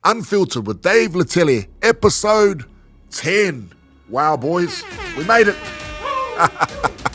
Unfiltered with Dave Latelli, episode 10. Wow, boys, we made it.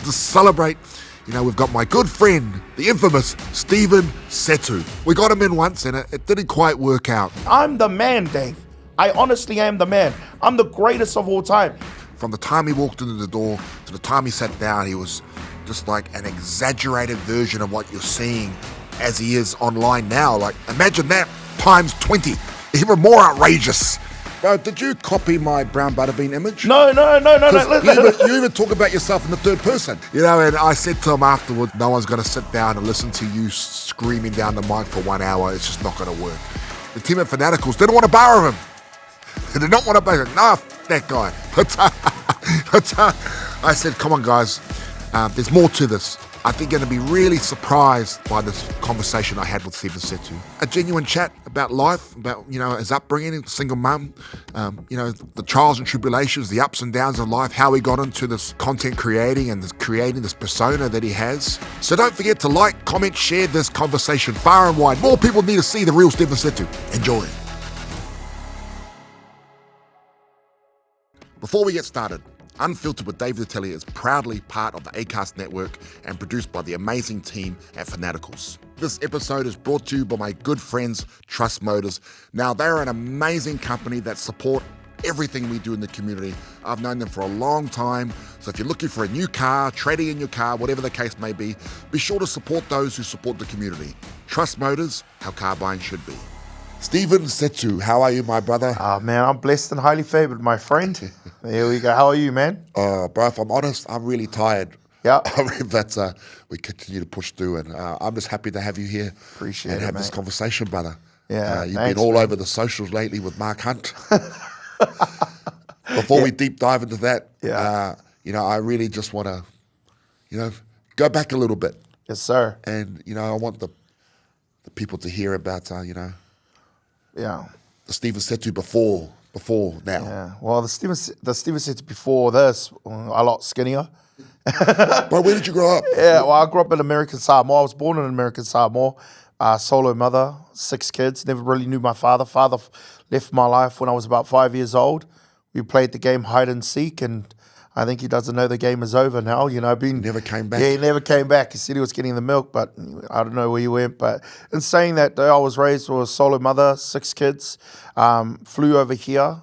To celebrate, we've got my good friend, the infamous Stephen Setu. We got him in once and it didn't quite work out. I'm the man, Dave. I honestly am the man. I'm the greatest of all time. From the time he walked into the door to the time he sat down, he was just like an exaggerated version of what you're seeing as he is online now. Like, imagine that times 20. Even more outrageous. Bro, did you copy my brown butterbean image? No. You even talk about yourself in the third person. And I said to him afterwards, no one's going to sit down and listen to you screaming down the mic for 1 hour. It's just not going to work. The team at Fanaticals didn't want to borrow him. They did not want to borrow him. Nah, that guy. But I said, come on, guys. There's more to this. I think you're going to be really surprised by this conversation I had with Stephen Setu. A genuine chat about life, about, his upbringing, single mum, the trials and tribulations, the ups and downs of life, how he got into this content creating and creating this persona that he has. So don't forget to like, comment, share this conversation far and wide. More people need to see the real Stephen Setu. Enjoy. Before we get started, Unfiltered with Dave Latelli is proudly part of the Acast network and produced by the amazing team at Fanaticals. This episode is brought to you by my good friends, Trust Motors. Now, they're an amazing company that support everything we do in the community. I've known them for a long time, so if you're looking for a new car, trading in your car, whatever the case may be sure to support those who support the community. Trust Motors, how car buying should be. Stephen Setu, how are you, my brother? Man, I'm blessed and highly favored, my friend. There we go. How are you, man? Bro, if I'm honest, I'm really tired. Yeah. But we continue to push through, and I'm just happy to have you here. Appreciate and it, have mate. this conversation, brother. Yeah, you've thanks, been all man. over the socials lately with Mark Hunt. Before we deep dive into that, I really just want to, go back a little bit. Yes, sir. And, I want the people to hear about, Yeah. the Stephen Setu before now. Yeah. Well, the Stephen Setu before this, a lot skinnier. Bro, where did you grow up? Yeah, well, I grew up in American Samoa. I was born in American Samoa. Solo mother, 6 kids. Never really knew my father. Father left my life when I was about 5 years old. We played the game hide and seek, and I think he doesn't know the game is over now. Never came back. Yeah, he never came back. He said he was getting the milk, but I don't know where he went. But in saying that, I was raised with a solo mother, 6 kids. Flew over here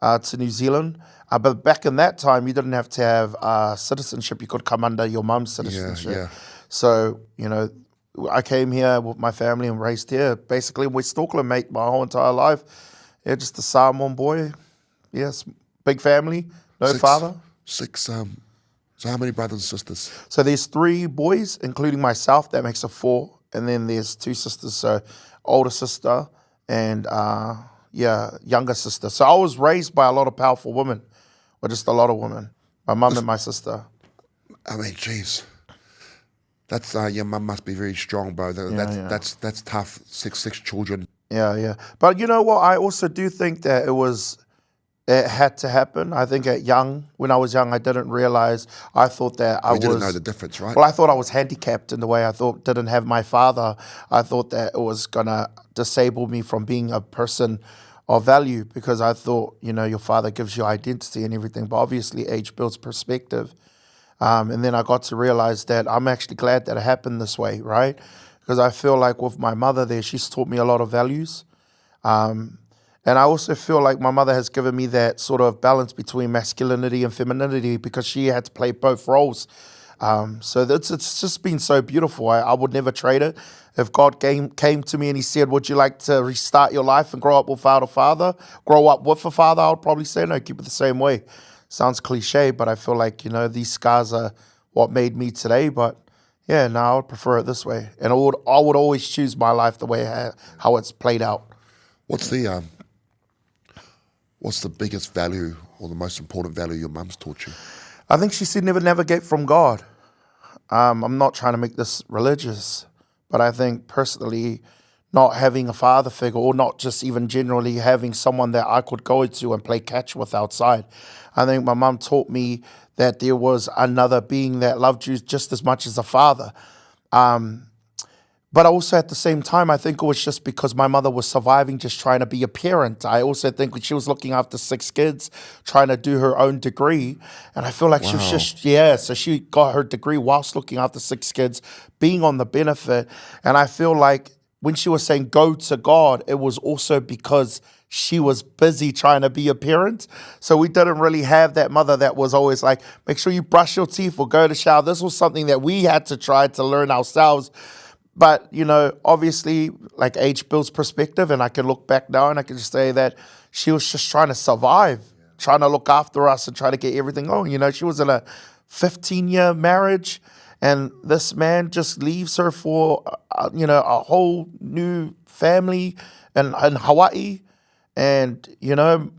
to New Zealand. But back in that time, you didn't have to have citizenship. You could come under your mum's citizenship. Yeah. So, I came here with my family and raised here. Basically, in West Auckland, mate, my whole entire life. Yeah, just a Samoan boy. Yes, big family, no father. 6, so how many brothers and sisters? So there's 3 boys, including myself. That makes a 4. And then there's 2 sisters. So older sister and, younger sister. So I was raised by a lot of powerful women, or just a lot of women. My mum and my sister. I mean, jeez. That's, your mum must be very strong, bro. That's tough, six children. Yeah. But you know what? I also do think that it had to happen. I think when I was young, I didn't realize. I thought that I didn't know the difference, right? Well, I thought I was handicapped in the way I didn't have my father. I thought that it was gonna disable me from being a person of value, because I thought, your father gives you identity and everything. But obviously, age builds perspective. And then I got to realize that I'm actually glad that it happened this way, right? Because I feel like with my mother there, she's taught me a lot of values. And I also feel like my mother has given me that sort of balance between masculinity and femininity, because she had to play both roles. So it's just been so beautiful. I would never trade it. If God came to me and he said, would you like to restart your life and grow up without a father, grow up with a father, I would probably say no, keep it the same way. Sounds cliche, but I feel like, these scars are what made me today. But yeah, no, I would prefer it this way. And I would always choose my life the way how it's played out. What's the biggest value or the most important value your mum's taught you? I think she said never navigate from God. I'm not trying to make this religious, but I think personally, not having a father figure, or not just even generally having someone that I could go to and play catch with outside. I think my mum taught me that there was another being that loved you just as much as a father. But also at the same time, I think it was just because my mother was surviving, just trying to be a parent. I also think she was looking after 6 kids, trying to do her own degree. And I feel like she was Wow. just, so she got her degree whilst looking after 6 kids, being on the benefit. And I feel like when she was saying go to God, it was also because she was busy trying to be a parent. So we didn't really have that mother that was always like, make sure you brush your teeth or go to shower. This was something that we had to try to learn ourselves. But, obviously, like age builds perspective, and I can look back now and I can just say that she was just trying to survive, trying to look after us and try to get everything going. She was in a 15-year marriage, and this man just leaves her for, a whole new family in Hawaii. And,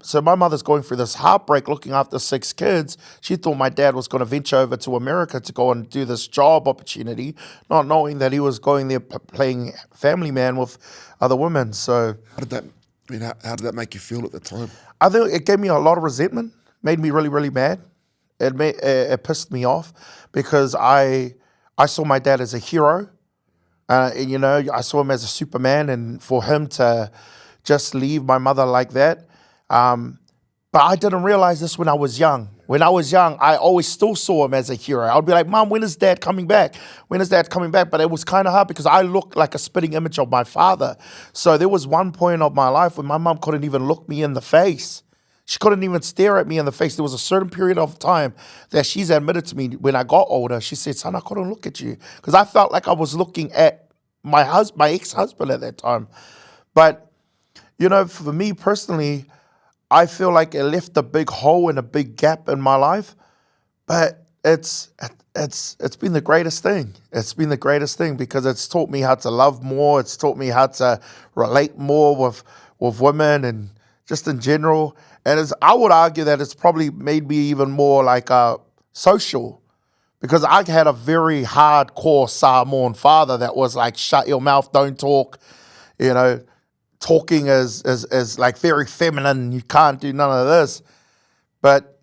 so my mother's going through this heartbreak looking after 6 kids. She thought my dad was going to venture over to America to go and do this job opportunity, not knowing that he was going there playing family man with other women. So How did that make you feel at the time? I think it gave me a lot of resentment, made me really, really mad. It pissed me off because I saw my dad as a hero. I saw him as a Superman, and for him to just leave my mother like that. But I didn't realize this when I was young. When I was young, I always still saw him as a hero. I would be like, Mom, when is Dad coming back? When is Dad coming back? But it was kind of hard because I looked like a spitting image of my father. So there was one point of my life when my mom couldn't even look me in the face. She couldn't even stare at me in the face. There was a certain period of time that she's admitted to me when I got older. She said, son, I couldn't look at you because I felt like I was looking at my ex-husband at that time. But for me personally, I feel like it left a big hole and a big gap in my life. But it's been the greatest thing. It's been the greatest thing because it's taught me how to love more. It's taught me how to relate more with women and just in general. And I would argue that it's probably made me even more like social. Because I had a very hardcore Samoan father that was like, shut your mouth, don't talk, talking is like very feminine. You can't do none of this. But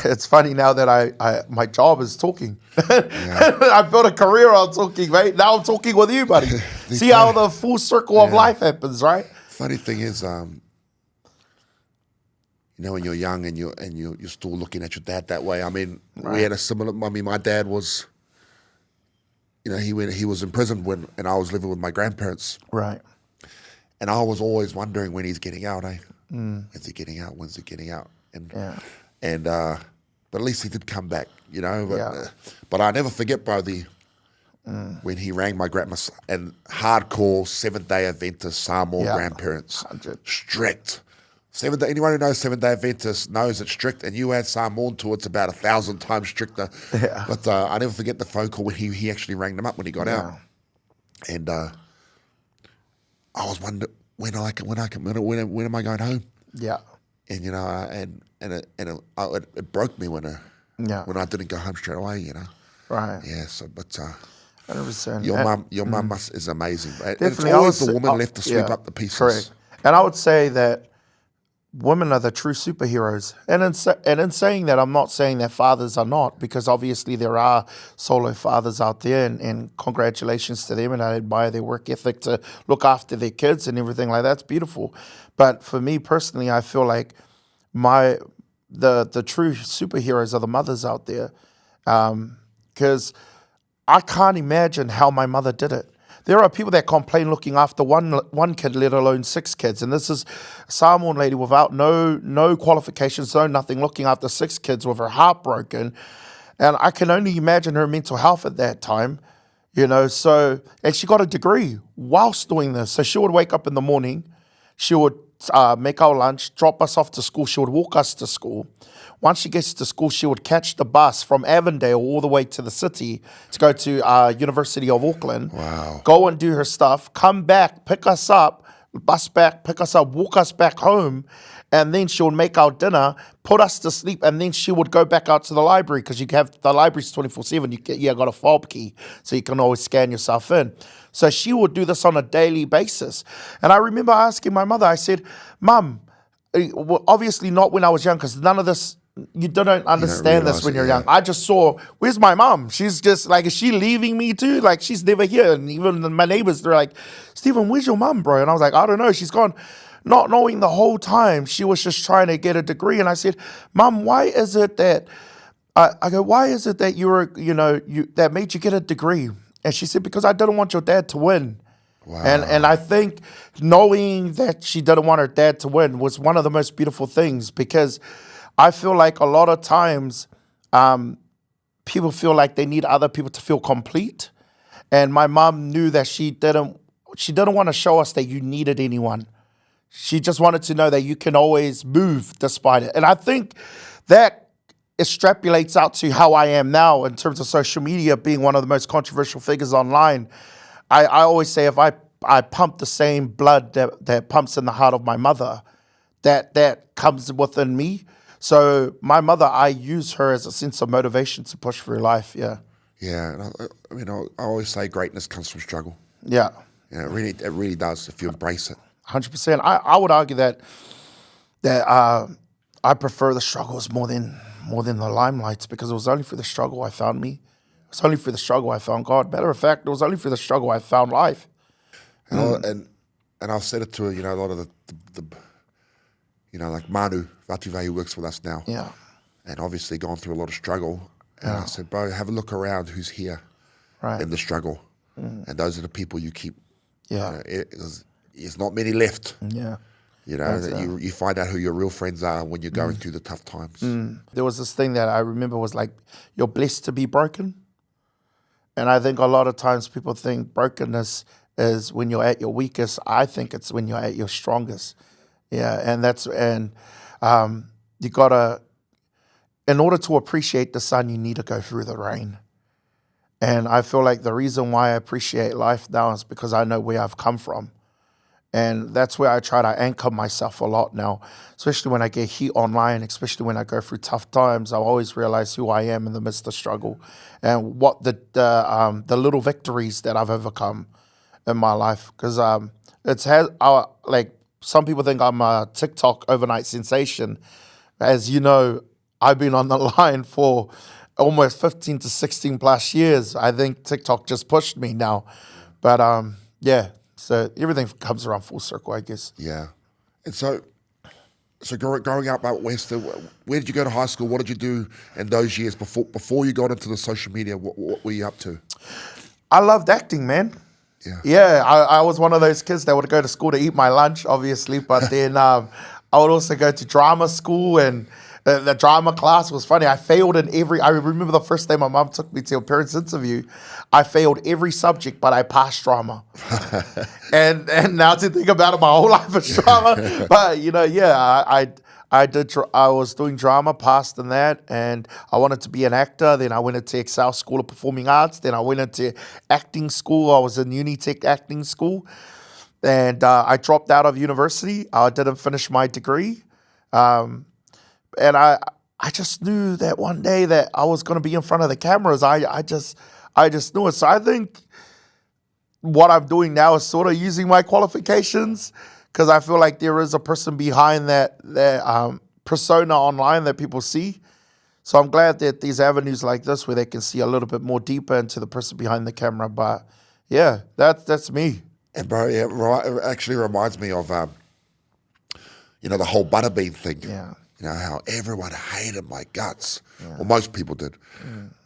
it's funny now that my job is talking. Yeah. I built a career on talking, mate. Now I'm talking with you, buddy. See how the full circle of life happens, right? Funny thing is, when you're young and you're still looking at your dad that way. I mean, right. We had a similar. I mean, my dad was, he was in prison and I was living with my grandparents. Right. And I was always wondering when he's getting out, When's he getting out? When's he getting out? And but at least he did come back, But I never forget, bro, when he rang my grandma and hardcore 7-day Adventist Samoan grandparents, 100. Strict. Anyone who knows 7-day Adventist knows it's strict, and you add Samoan to it's about 1,000 times stricter. Yeah. But I never forget the phone call when he actually rang them up when he got out, and I was wondering when am I going home? Yeah, and it broke me when I didn't go home straight away. Right. Yeah. So, but 100%. Your mum is amazing. Definitely, it's always the woman left to sweep up the pieces. Correct. And I would say that women are the true superheroes. And in saying that, I'm not saying that fathers are not, because obviously there are solo fathers out there, and congratulations to them, and I admire their work ethic to look after their kids and everything like that. It's beautiful. But for me personally, I feel like the true superheroes are the mothers out there, because I can't imagine how my mother did it. There are people that complain looking after one kid, let alone 6 kids. And this is a Samoan lady without no qualifications, no nothing, looking after 6 kids with her heart broken. And I can only imagine her mental health at that time, So, and she got a degree whilst doing this. So she would wake up in the morning, she would make our lunch, drop us off to school, she would walk us to school. Once she gets to school, she would catch the bus from Avondale all the way to the city to go to University of Auckland. Wow. Go and do her stuff, come back, pick us up, bus back, pick us up, walk us back home, and then she would make our dinner, put us to sleep, and then she would go back out to the library, because you have the library's 24/7. You got a fob key, so you can always scan yourself in. So she would do this on a daily basis. And I remember asking my mother, I said, Mum, obviously not when I was young, because none of this you don't understand this realise when it, you're yeah. young. I just saw, where's my mom? She's just like, is she leaving me too? Like, she's never here. And even my neighbors, they're like, Stephen, where's your mom, bro? And I was like, I don't know. She's gone. Not knowing the whole time she was just trying to get a degree. And I said, Mom, why is it that, I go, why is it that that made you get a degree? And she said, because I didn't want your dad to win. Wow. And I think knowing that she didn't want her dad to win was one of the most beautiful things, because I feel like a lot of times people feel like they need other people to feel complete. And my mom knew that she didn't want to show us that you needed anyone. She just wanted to know that you can always move despite it. And I think that extrapolates out to how I am now in terms of social media, being one of the most controversial figures online. I always say, if I pump the same blood that pumps in the heart of my mother, that comes within me. So my mother, I use her as a sense of motivation to push through life. Yeah. Yeah, and I always say greatness comes from struggle. Yeah. Yeah, it really does if you embrace it. 100%. I would argue that I prefer the struggles more than the limelights, because it was only through the struggle I found me. It was only through the struggle I found God. Matter of fact, it was only through the struggle I found life. And I've said it to a lot of the like Manu Vatuve, who works with us now. Yeah. And obviously gone through a lot of struggle. And I said, bro, have a look around who's here in the struggle. And those are the people you keep. Yeah. There's not many left. Yeah. That you find out who your real friends are when you're going through the tough times. There was this thing that I remember was like, you're blessed to be broken. And I think a lot of times people think brokenness is when you're at your weakest. I think it's when you're at your strongest. Yeah, and you gotta, in order to appreciate the sun, you need to go through the rain. And I feel like the reason why I appreciate life now is because I know where I've come from. And that's where I try to anchor myself a lot now, especially when I get heat online, especially when I go through tough times. I always realize who I am in the midst of struggle, and what the little victories that I've overcome in my life. Because like some people think I'm a TikTok overnight sensation. As you know, I've been on the line for almost 15 to 16 plus years. I think TikTok just pushed me now. But yeah. So everything comes around full circle, I guess. Yeah. And so growing up out west, where did you go to high school? What did you do in those years before you got into the social media? What were you up to? I loved acting, man. Yeah, I was one of those kids that would go to school to eat my lunch, obviously, but then I would also go to drama school, and the drama class was funny. I failed in I remember the first day my mom took me to a parents' interview, I failed every subject, but I passed drama. and now to think about it, my whole life is drama. But, I was doing drama, passed in that, and I wanted to be an actor. Then I went into Excel School of Performing Arts. Then I went into acting school. I was in Unitech Acting School. And I dropped out of university. I didn't finish my degree. And I just knew that one day that I was going to be in front of the cameras. I just knew it. So I think what I'm doing now is sort of using my qualifications, because I feel like there is a person behind that persona online that people see. So I'm glad that these avenues like this, where they can see a little bit more deeper into the person behind the camera. But yeah, that's me. And bro, it actually reminds me of the whole butterbean thing. Yeah. How everyone hated my guts. Yeah. Well, most people did.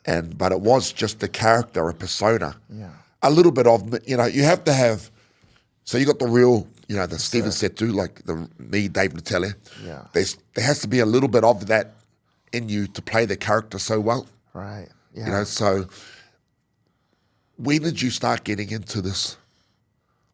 But it was just the character, a persona. Yeah. A little bit of, you have to have, so you got the real, the Stephen Setu, like me, Dave Natalia. Yeah. There has to be a little bit of that in you to play the character so well. Right. Yeah. So when did you start getting into this?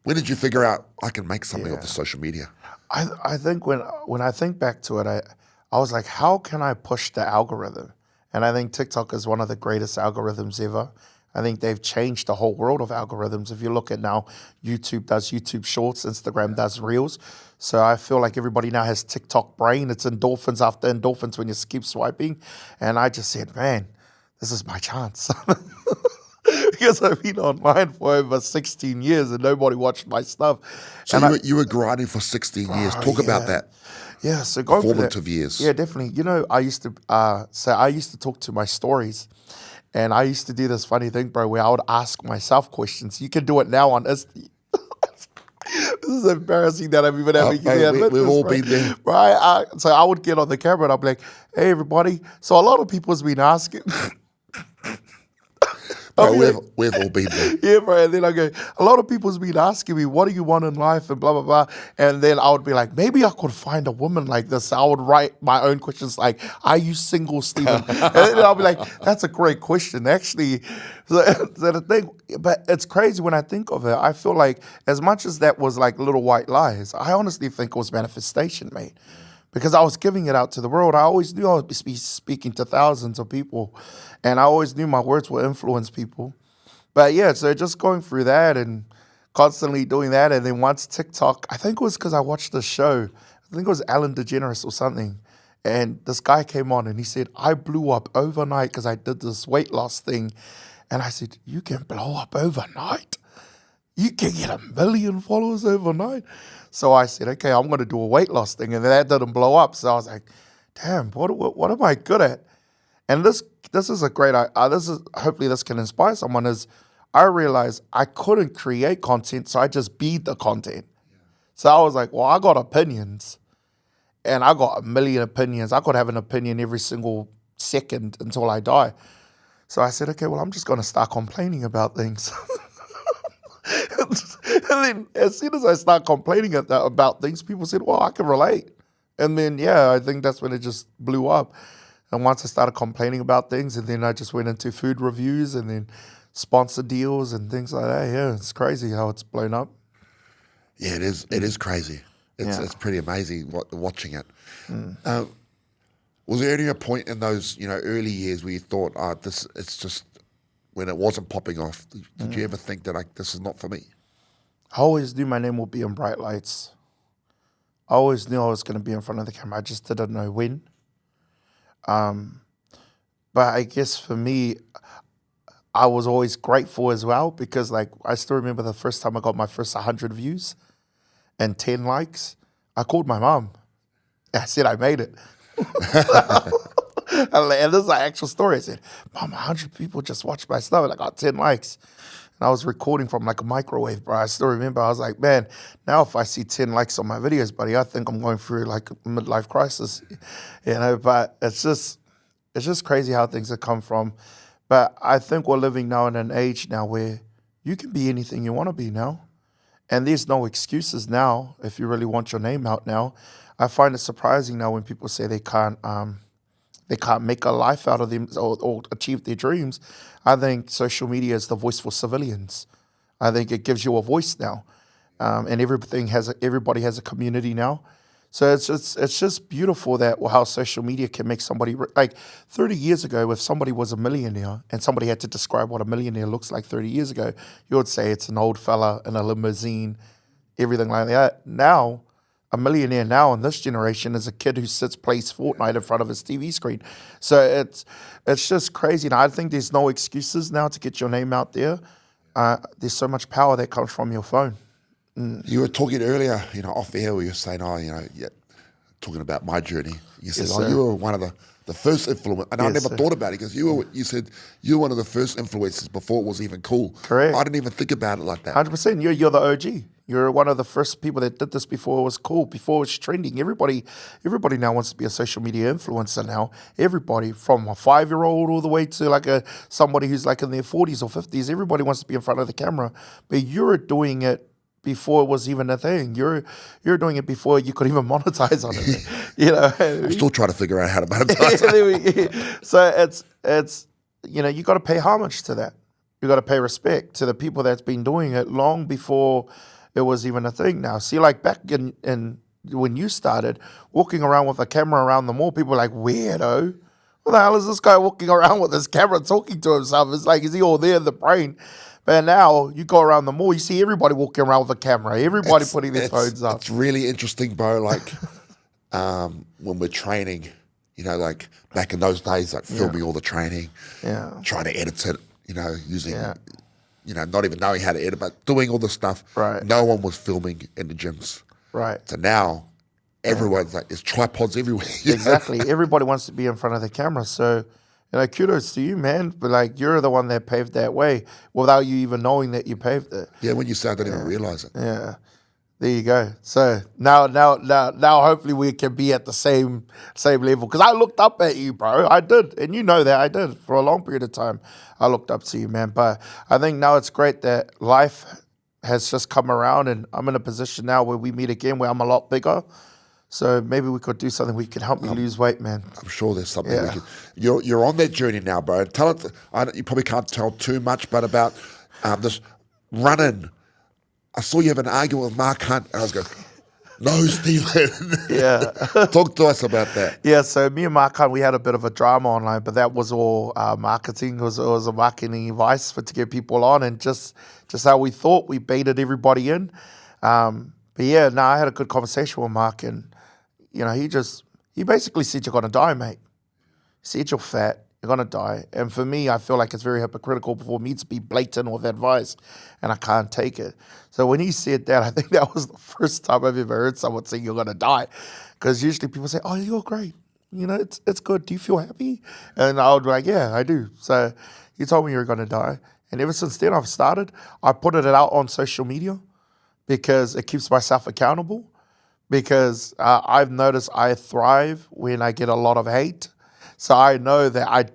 When did you figure out I can make something of the social media? I think when I think back to it, I was like, how can I push the algorithm? And I think TikTok is one of the greatest algorithms ever. I think they've changed the whole world of algorithms. If you look at now, YouTube does YouTube Shorts, Instagram does Reels. So I feel like everybody now has TikTok brain. It's endorphins after endorphins when you keep swiping. And I just said, man, this is my chance. Because I've been online for over 16 years and nobody watched my stuff. So you were grinding for 16 years. Talk about that. Yeah, so going for that. formative years. Yeah, definitely. You know, I used to talk to my stories, and I used to do this funny thing, bro, where I would ask myself questions. You can do it now on Insta. This is embarrassing that I'm even having Mate, to admit we've this, all bro. been there. Right? So I would get on the camera and I'd be like, hey, everybody. So a lot of people's been asking. Bro, we've all been there. Yeah, bro. And then I go, a lot of people's been asking me, what do you want in life? And blah, blah, blah. And then I would be like, maybe I could find a woman like this. I would write my own questions like, are you single, Stephen? And then I'll be like, that's a great question. Actually, so the thing, but it's crazy when I think of it. I feel like as much as that was like little white lies, I honestly think it was manifestation, mate. Because I was giving it out to the world. I always knew I would be speaking to thousands of people. And I always knew my words would influence people. But yeah, so just going through that and constantly doing that. And then once TikTok, I think it was because I watched the show. I think it was Ellen DeGeneres or something. And this guy came on and he said, I blew up overnight because I did this weight loss thing. And I said, you can blow up overnight? You can get 1 million followers overnight? So I said, okay, I'm going to do a weight loss thing. And that didn't blow up. So I was like, damn, what am I good at? And this is a great, hopefully this can inspire someone, is I realized I couldn't create content, so I just be the content. So I was like, well, I got opinions. And I got 1 million opinions. I could have an opinion every single second until I die. So I said, okay, well, I'm just going to start complaining about things. And then as soon as I start complaining about things, people said, well, I can relate. And then, yeah, I think that's when it just blew up. And once I started complaining about things, and then I just went into food reviews and then sponsor deals and things like that. Yeah, it's crazy how it's blown up. Yeah, it is. It is crazy. It's pretty amazing watching it. Was there any point in those early years where you thought, it's just when it wasn't popping off? Did you ever think that this is not for me? I always knew my name would be in bright lights. I always knew I was going to be in front of the camera. I just didn't know when. But I guess for me, I was always grateful as well because I still remember the first time I got my first 100 views and 10 likes. I called my mom. I said I made it. And this is an actual story. I said, Mom, 100 people just watched my stuff and I got 10 likes. And I was recording from a microwave, bro. I still remember. I was like, man, now if I see 10 likes on my videos, buddy, I think I'm going through a midlife crisis. But it's just crazy how things have come from. But I think we're living now in an age now where you can be anything you want to be now. And there's no excuses now if you really want your name out now. I find it surprising now when people say they can't make a life out of them or achieve their dreams. I think social media is the voice for civilians. I think it gives you a voice now, and everybody has a community now. So it's just beautiful that how social media can make somebody 30 years ago, if somebody was a millionaire and somebody had to describe what a millionaire looks like 30 years ago, you would say it's an old fella in a limousine, everything like that. Now, a millionaire now in this generation is a kid who plays Fortnite in front of his TV screen. So it's just crazy. And I think there's no excuses now to get your name out there. There's so much power that comes from your phone. You were talking earlier, off air, where you were saying, talking about my journey. You said, Yes, sir. you were one of the first influencers. And I Yes, never sir. thought about it because you said you were one of the first influencers before it was even cool. Correct. I didn't even think about it like that. 100%. You're the OG. You're one of the first people that did this before it was cool, before it was trending. Everybody now wants to be a social media influencer now. Everybody, from a 5-year-old all the way to somebody who's in their 40s or 50s, everybody wants to be in front of the camera. But you're doing it before it was even a thing. You're doing it before you could even monetize on it. I'm still trying to figure out how to monetize. So it's you got to pay homage to that. You got to pay respect to the people that's been doing it long before it was even a thing. Now, see, back in when you started walking around with a camera around the mall, people were like, weirdo. What the hell is this guy walking around with his camera talking to himself? It's like, is he all there in the brain? But now you go around the mall, you see everybody walking around with a camera, everybody putting their phones up. It's really interesting, bro. When we're training, back in those days, filming all the training, trying to edit it, using, not even knowing how to edit, but doing all the stuff. Right. No one was filming in the gyms. Right. So now everyone's like, there's tripods everywhere. you know? Exactly. Everybody wants to be in front of the camera. So, kudos to you, man. But like, you're the one that paved that way without you even knowing that you paved it. Yeah, when you say I don't even realize it. Yeah. There you go. So now, hopefully we can be at the same level. Because I looked up at you, bro. I did, and you know that I did for a long period of time. I looked up to you, man. But I think now it's great that life has just come around, and I'm in a position now where we meet again, where I'm a lot bigger. So maybe we could do something. We can help me lose weight, man. I'm sure there's something we can. You're on that journey now, bro. Tell it. You probably can't tell too much, but about this running. I saw you have an argument with Mark Hunt, and I was going, no, Stephen. Yeah. Talk to us about that. Yeah, so me and Mark Hunt, we had a bit of a drama online, but that was all marketing. It was a marketing advice to get people on, and just how we thought. We baited everybody in. But yeah, no, I had a good conversation with Mark, and he basically said, you're going to die, mate. He said, you're fat. You're going to die. And for me, I feel like it's very hypocritical for me to be blatant with advice, and I can't take it. So when he said that, I think that was the first time I've ever heard someone say you're going to die. Because usually people say, oh, you're great. It's good. Do you feel happy? And I would be like, yeah, I do. So he told me you're going to die. And ever since then, I put it out on social media because it keeps myself accountable. Because I've noticed I thrive when I get a lot of hate. So I know that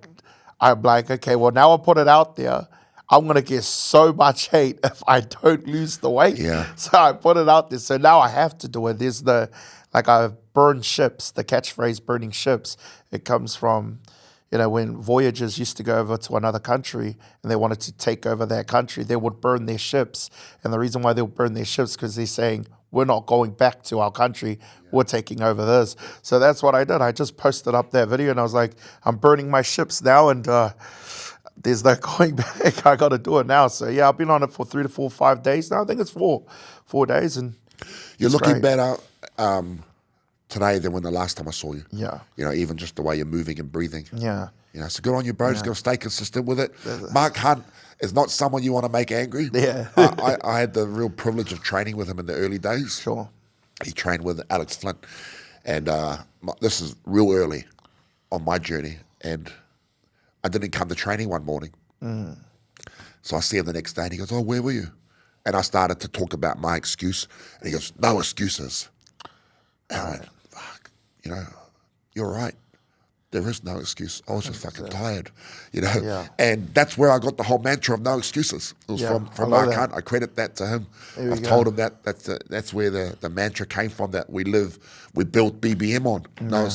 I'm like, okay, well, now I put it out there. I'm going to get so much hate if I don't lose the weight. Yeah. So I put it out there. So now I have to do it. There's I've burned ships, the catchphrase burning ships. It comes from, when voyagers used to go over to another country and they wanted to take over that country, they would burn their ships. And the reason why they would burn their ships because they're saying, we're not going back to our country. We're taking over this. So that's what I did. I just posted up that video and I was like, I'm burning my ships now and there's no going back. I got to do it now. So yeah, I've been on it for 3 to 4, 5 days now. I think it's 4 days. And you're looking better today than when the last time I saw you. Yeah. Even just the way you're moving and breathing. Yeah. So good on you, bro. Just got to stay consistent with it. Mark Hunt is not someone you want to make angry. Yeah. I had the real privilege of training with him in the early days. Sure. He trained with Alex Flint. And this is real early on my journey. And I didn't come to training one morning. So I see him the next day and he goes, oh, where were you? And I started to talk about my excuse. And he goes, no excuses. And I went, fuck, you're right. There is no excuse. I was just fucking tired, Yeah. And that's where I got the whole mantra of no excuses. It was from Mark Hunt. I credit that to him. I've told him that's where the mantra came from that we built BBM on. No,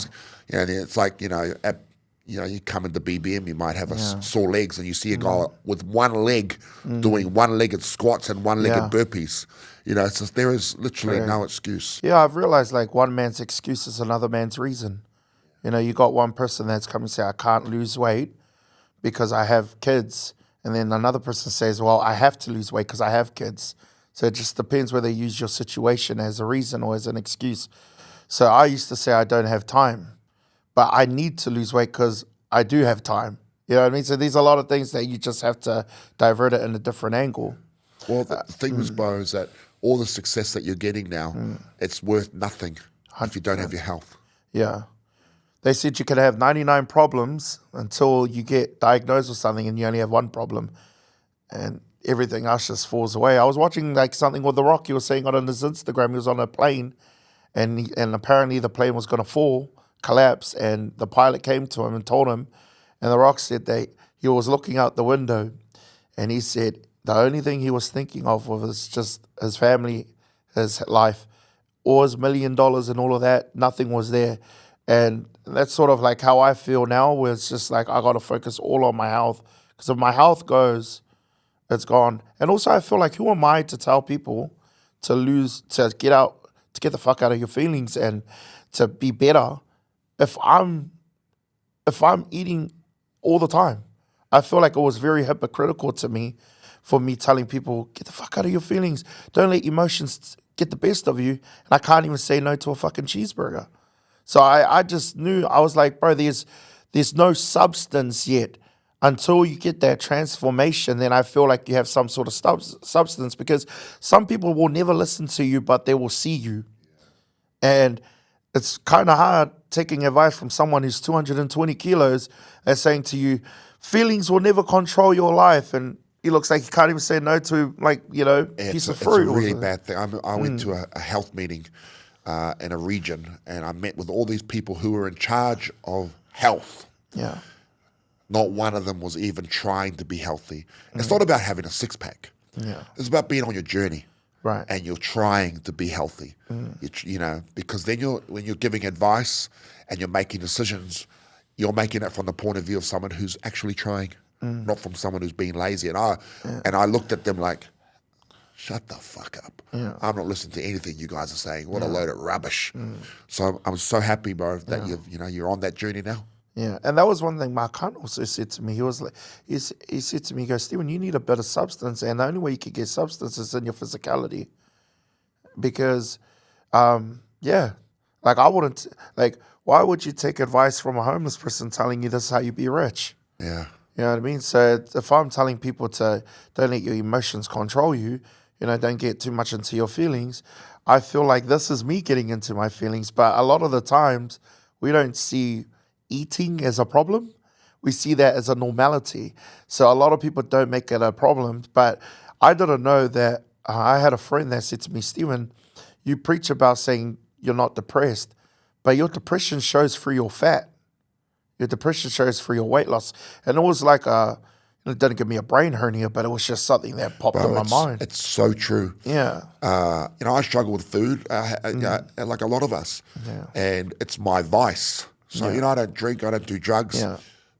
it's like, you come into BBM, you might have sore legs and you see a guy with one leg doing one-legged squats and one-legged burpees. It's just, there is literally no excuse. Yeah, I've realized one man's excuse is another man's reason. You got one person that's coming and say, I can't lose weight because I have kids. And then another person says, well, I have to lose weight because I have kids. So it just depends whether you use your situation as a reason or as an excuse. So I used to say I don't have time, but I need to lose weight because I do have time. You know what I mean? So there's a lot of things that you just have to divert it in a different angle. Well, the thing is, Bo, is that all the success that you're getting now, it's worth nothing if you don't have your health. Yeah. They said you could have 99 problems until you get diagnosed with something and you only have one problem and everything else just falls away. I was watching something with The Rock. He was saying on his Instagram, he was on a plane and apparently the plane was going to collapse, and the pilot came to him and told him, and The Rock said that he was looking out the window and he said the only thing he was thinking of was just his family, his life, or his $1 million and all of that. Nothing was there. And that's sort of how I feel now, where it's just I got to focus all on my health. Because if my health goes, it's gone. And also I feel who am I to tell people to get the fuck out of your feelings and to be better if I'm eating all the time? I feel it was very hypocritical to me for me telling people, get the fuck out of your feelings. Don't let emotions get the best of you. And I can't even say no to a fucking cheeseburger. So I just knew, I was like, bro, there's no substance yet. Until you get that transformation, then I feel you have some sort of substance, because some people will never listen to you, but they will see you. And it's kind of hard taking advice from someone who's 220 kilos and saying to you, feelings will never control your life. And he looks like he can't even say no to, like, piece of fruit. It's a really bad thing. I went to a health meeting in a region, and I met with all these people who were in charge of health. Yeah. Not one of them was even trying to be healthy. It's not about having a six-pack. Yeah. It's about being on your journey. Right. And you're trying to be healthy. Because then when you're giving advice and you're making decisions, you're making it from the point of view of someone who's actually trying, not from someone who's being lazy. And I looked at them like, shut the fuck up. Yeah. I'm not listening to anything you guys are saying. What a load of rubbish. So I'm so happy, bro, that you're on that journey now. Yeah, and that was one thing my cunt also said to me. He was like, he said to me, he goes, Stephen, you need a bit of substance, and the only way you can get substance is in your physicality. Because, like I wouldn't, like, why would you take advice from a homeless person telling you this is how you be rich? Yeah. You know what I mean? So if I'm telling people to don't let your emotions control you, don't get too much into your feelings, I feel like this is me getting into my feelings. But a lot of the times, we don't see eating as a problem. We see that as a normality. So a lot of people don't make it a problem. But I didn't know that. I had a friend that said to me, Stephen, you preach about saying you're not depressed, but your depression shows through your fat. Your depression shows through your weight loss. And it was like it didn't give me a brain hernia, but it was just something that popped in my mind. It's so true. Yeah. I struggle with food, like a lot of us. Yeah. And it's my vice. So, I don't drink, I don't do drugs,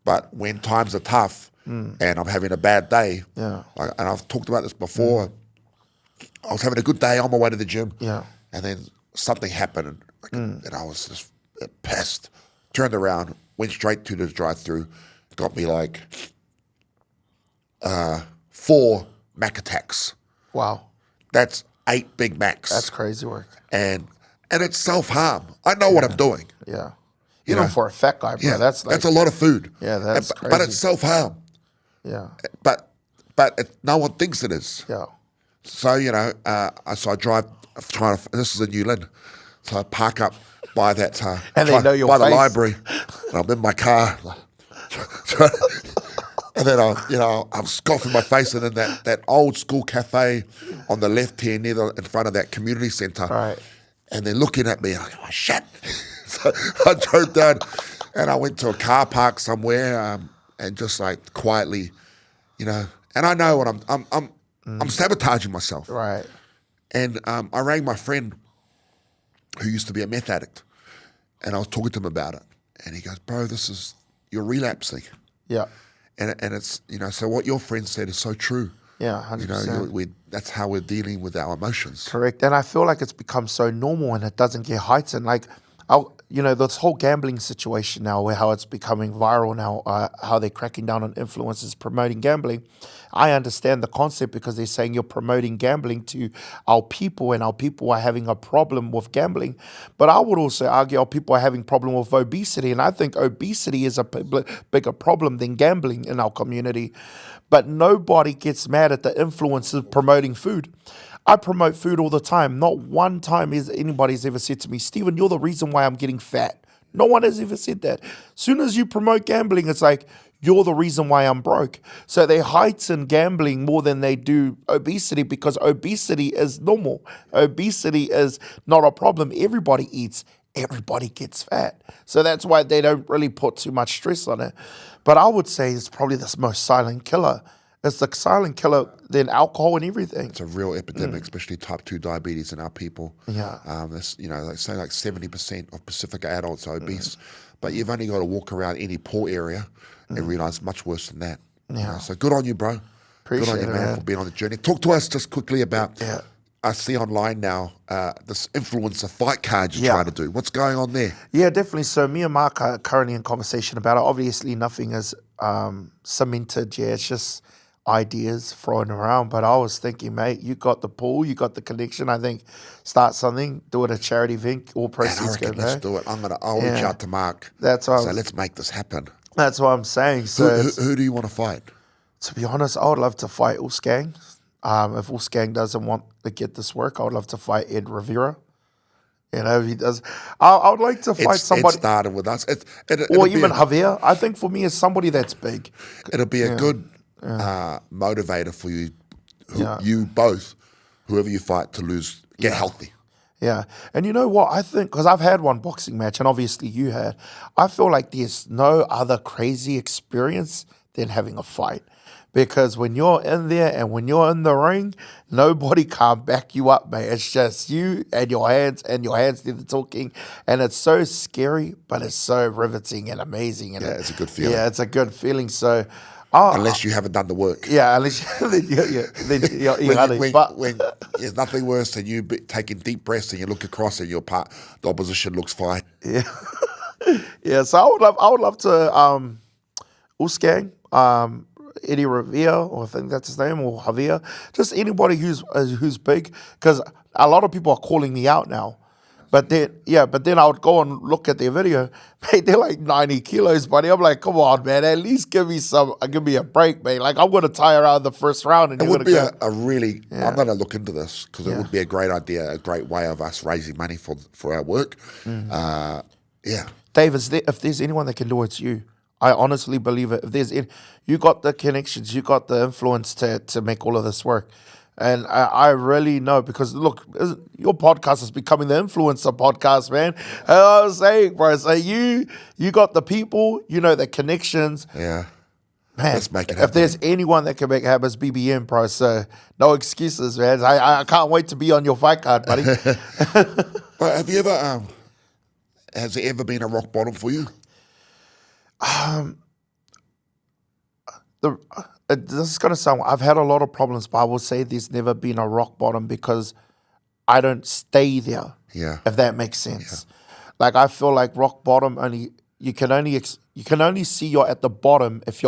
but when times are tough and I'm having a bad day, and I've talked about this before, I was having a good day on my way to the gym, and then something happened, and I was just pissed, turned around, went straight to the drive-through, got me like 4 Mac attacks. Wow. That's 8 Big Macs. That's crazy work. And it's self-harm. I know what I'm doing. Yeah. For a fat guy, bro, that's a lot of food. Yeah, that's crazy. But it's self-harm. Yeah. But no one thinks it is. Yeah. So, so I drive, this is in New Lynn, so I park up by that, and they know your by face. the library, and I'm in my car, and then I'm scoffing my face, and then that old school cafe on the left here in front of that community centre, right. And they're looking at me, and I go, oh, shit. So I drove down, and I went to a car park somewhere, and just like quietly, and I know what I'm sabotaging myself. Right. And I rang my friend who used to be a meth addict, and I was talking to him about it. And he goes, bro, you're relapsing. Yeah. And it's, so what your friend said is so true. Yeah, 100%. That's how we're dealing with our emotions. Correct. And I feel like it's become so normal and it doesn't get heightened. Like, this whole gambling situation now, where how it's becoming viral now, how they're cracking down on influencers promoting gambling. I understand the concept because they're saying you're promoting gambling to our people, and our people are having a problem with gambling. But I would also argue our people are having a problem with obesity, and I think obesity is a bigger problem than gambling in our community. But nobody gets mad at the influencers promoting food. I promote food all the time. Not one time has anybody's ever said to me, Stephen, you're the reason why I'm getting fat. No one has ever said that. Soon as you promote gambling, it's like, you're the reason why I'm broke. So they heighten gambling more than they do obesity, because obesity is normal. Obesity is not a problem. Everybody eats. Everybody gets fat. So that's why they don't really put too much stress on it. But I would say it's probably the most silent killer. It's the silent killer than alcohol and everything. It's a real epidemic, especially type 2 diabetes in our people. Yeah. They say like 70% of Pacifica adults are obese, but you've only got to walk around any poor area and realize much worse than that. Yeah. So good on you, bro. Appreciate good on you, it, man, for being on the journey. Talk to us just quickly about, I see online now, this influencer fight card you're trying to do. What's going on there? Yeah, definitely. So me and Mark are currently in conversation about it. Obviously, nothing is cemented yet. It's just ideas thrown around. But I was thinking, mate, you got the pool, you got the connection. I think start something, do it a charity event, all proceeds go back. Let's do it. I'll reach out to Mark. Let's make this happen. That's what I'm saying. So who do you want to fight? To be honest, I would love to fight Wolfgang. If Wolfgang doesn't want to get this work, I would love to fight Ed Rivera. You know, if he does. I would like to fight It somebody, started with us. or even Javier. I think for me, is somebody that's big. It'll be a good motivator for you, Yeah. you both, whoever you fight, to lose, get healthy. Yeah. And you know what? I think, because I've had one boxing match, and obviously you had, I feel like there's no other crazy experience than having a fight. Because when you're in there and when you're in the ring, nobody can back you up, mate. It's just you and your hands do the talking. And it's so scary, but it's so riveting and amazing. And It's a good feeling. Yeah, it's a good feeling. So, Unless you haven't done the work. yeah, unless then When there's nothing worse than you taking deep breaths and you look across and the opposition looks fine. Yeah. Yeah, so I would love to Usgang, Eddie Rivera, or I think that's his name, or Javier, just anybody who's big, because a lot of people are calling me out now. But then I would go and look at their video. Mate, they're like 90 kilos, buddy. I'm like, come on, man. At least give me a break, mate. Like, I'm going to tire out the first round. And it would be a really, I'm going to look into this because it would be a great idea, a great way of us raising money for our work. Dave, if there's anyone that can do it, it's you. I honestly believe it. You got the connections, you got the influence to make all of this work. And I really know, because look, your podcast is becoming the influencer podcast, man. I was saying, bro, so you got the people, you know, the connections. Yeah. Man, Let's make it happen. if there's anyone that can make it happen, it's BBM, bro. So no excuses, man. I can't wait to be on your fight card, buddy. But have you ever, has there ever been a rock bottom for you? This is gonna sound. I've had a lot of problems, but I will say there's never been a rock bottom because I don't stay there. Yeah. If that makes sense. Like, I feel like rock bottom you can only see you're at the bottom if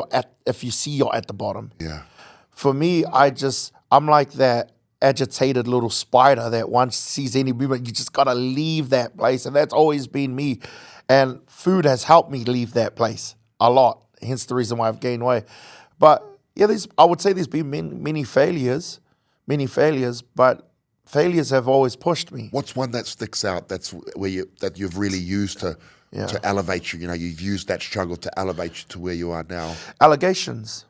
you see you're at the bottom. Yeah. For me, I'm like that agitated little spider that once sees any movement, you just gotta leave that place, and that's always been me. And food has helped me leave that place a lot. Hence the reason why I've gained weight. But yeah, I would say there's been many failures, but failures have always pushed me. What's one that sticks out? That's that you've really used to elevate you. You know, you've used that struggle to elevate you to where you are now. Allegations.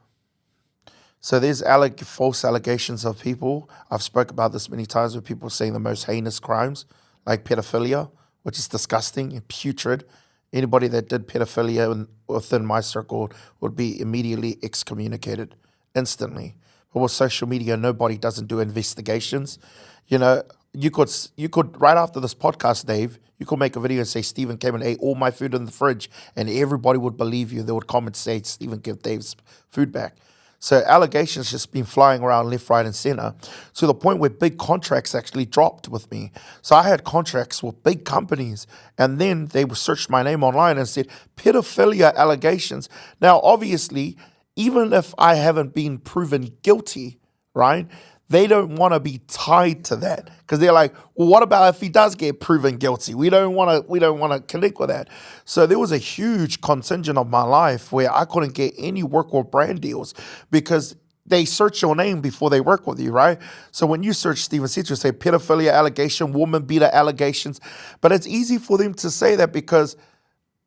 So there's false allegations of people. I've spoke about this many times, with people saying the most heinous crimes, like pedophilia, which is disgusting and putrid. Anybody that did pedophilia within my circle would be immediately excommunicated instantly. But with social media, nobody doesn't do investigations. You know, you could right after this podcast, Dave, you could make a video and say Stephen came and ate all my food in the fridge, and everybody would believe you. They would comment, say Stephen give Dave's food back. So allegations just been flying around left, right, and center, to the point where big contracts actually dropped with me. So I had contracts with big companies, and then they searched my name online and said, pedophilia allegations. Now, obviously, even if I haven't been proven guilty, right, they don't want to be tied to that, because they're like, well, what about if he does get proven guilty? We don't want to connect with that. So there was a huge contingent of my life where I couldn't get any work or brand deals because they search your name before they work with you, right? So when you search Stephen Setu, say pedophilia allegation, woman beater allegations, but it's easy for them to say that because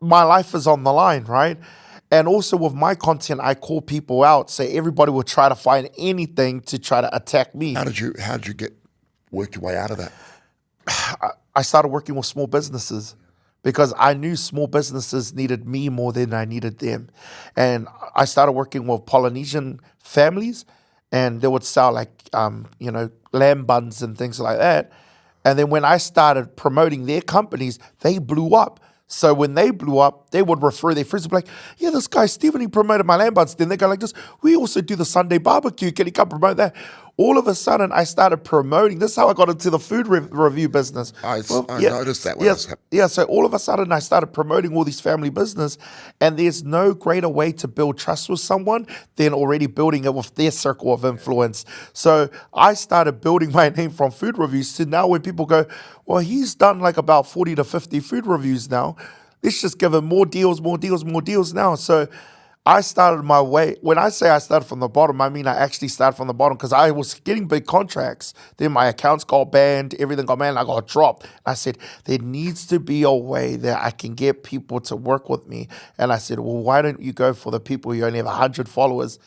my life is on the line, right? And also with my content, I call people out, say everybody will try to find anything to try to attack me. How did you work your way out of that? I started working with small businesses because I knew small businesses needed me more than I needed them. And I started working with Polynesian families, and they would sell like, lamb buns and things like that. And then when I started promoting their companies, they blew up. So when they blew up, they would refer their friends and be like, yeah, this guy, Stephen, he promoted my lamb buns. Then they go like this, we also do the Sunday barbecue. Can he come promote that? All of a sudden, I started promoting. This is how I got into the food review business. I noticed that when I was happening. Yeah, so all of a sudden, I started promoting all these family business, and there's no greater way to build trust with someone than already building it with their circle of influence. So I started building my name from food reviews to now when people go, well, he's done like about 40 to 50 food reviews now. Let's just give him more deals now. So I started my way. When I say I started from the bottom, I mean I actually started from the bottom because I was getting big contracts. Then my accounts got banned, everything got banned, I got dropped. I said, there needs to be a way that I can get people to work with me. And I said, well, why don't you go for the people who only have 100 followers?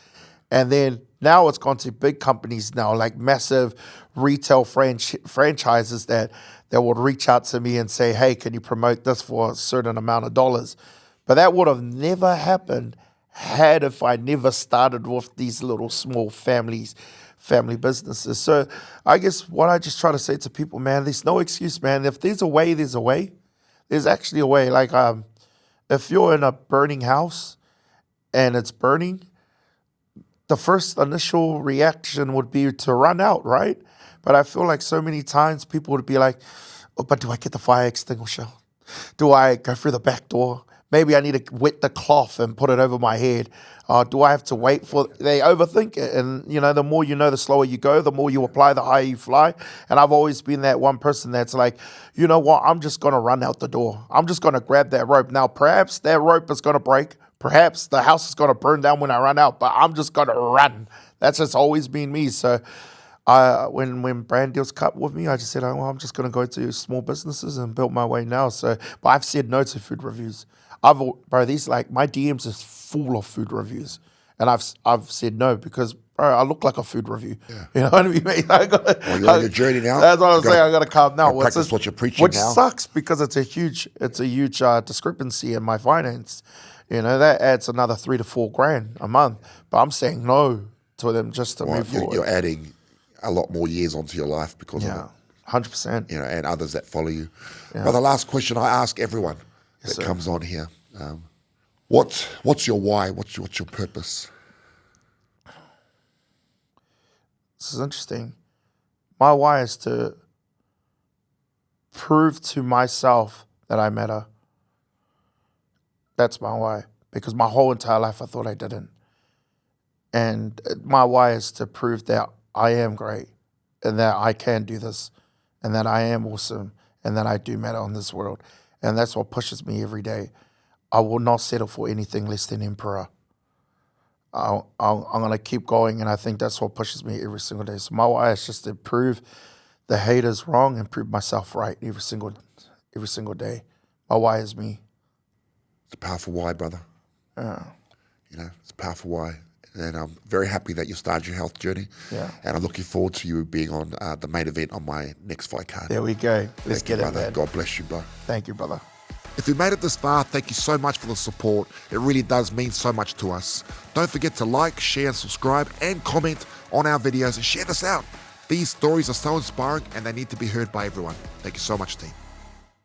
And then now it's gone to big companies now, like massive retail franchises that would reach out to me and say, hey, can you promote this for a certain amount of dollars? But that would have never happened had if I never started with these little small family businesses. So I guess what I just try to say to people, man, there's no excuse, man. If there's a way, there's a way. There's actually a way. Like if you're in a burning house and it's burning, the first initial reaction would be to run out, right? But I feel like so many times people would be like, oh, but do I get the fire extinguisher? Do I go through the back door? Maybe I need to wet the cloth and put it over my head. Do I have to wait for... They overthink it. And, the more you know, the slower you go, the more you apply, the higher you fly. And I've always been that one person that's like, you know what? I'm just going to run out the door. I'm just going to grab that rope. Now, perhaps that rope is going to break. Perhaps the house is going to burn down when I run out, but I'm just going to run. That's just always been me. So when brand deals cut with me, I just said, I'm just going to go to small businesses and build my way now. So, but I've said no to food reviews. My DMs is full of food reviews. And I've said no because, bro, I look like a food review. Yeah. You know what I mean? You're on your journey now. That's what I'm saying. I got to calm down. Practice what you're preaching which now. Which sucks because it's a huge discrepancy in my finance. That adds another $3,000 to $4,000 a month. But I'm saying no to them just to move forward. You're adding a lot more years onto your life because of it. 100%. And others that follow you. Yeah. But the last question I ask everyone that comes on here, what's your why? What's your purpose? This is interesting. My why is to prove to myself that I matter. That's my why. Because my whole entire life I thought I didn't. And my why is to prove that I am great and that I can do this and that I am awesome and that I do matter in this world. And that's what pushes me every day. I will not settle for anything less than emperor. I'm going to keep going, and I think that's what pushes me every single day. So my why is just to prove the haters wrong and prove myself right every single day. My why is me. It's a powerful why, brother. It's a powerful why. And I'm very happy that you started your health journey. Yeah. And I'm looking forward to you being on the main event on my next fight card. There we go. Let's get it, man. God bless you, bro. Thank you, brother. If you made it this far, thank you so much for the support. It really does mean so much to us. Don't forget to like, share, and subscribe, and comment on our videos, and share this out. These stories are so inspiring, and they need to be heard by everyone. Thank you so much, team.